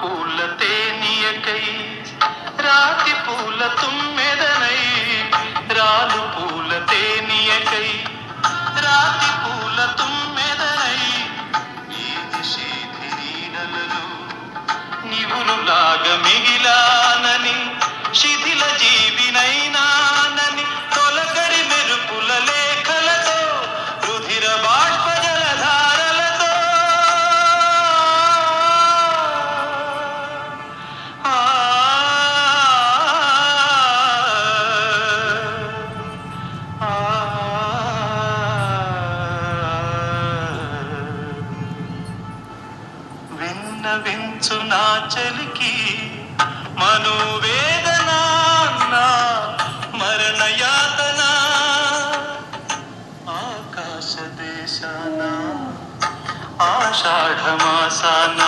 పూల తేనియకై రాతి పూల తుమ్మెదనై రాలు పూల తేనియకై రాతి పూల తుమ్మెదనై ఈ నిషేధిరీడలలో నివులులాగా మిగిలానని శిథిల జీవినైనానని తొలకరి మెరుపుల లేఖలతో రుధిర బాష్ప జలధారలతో విన్నవించు నా చలికి మనోవేదన మరణయాతన ఆకాశ దేశాన ఆషాఢమాసాన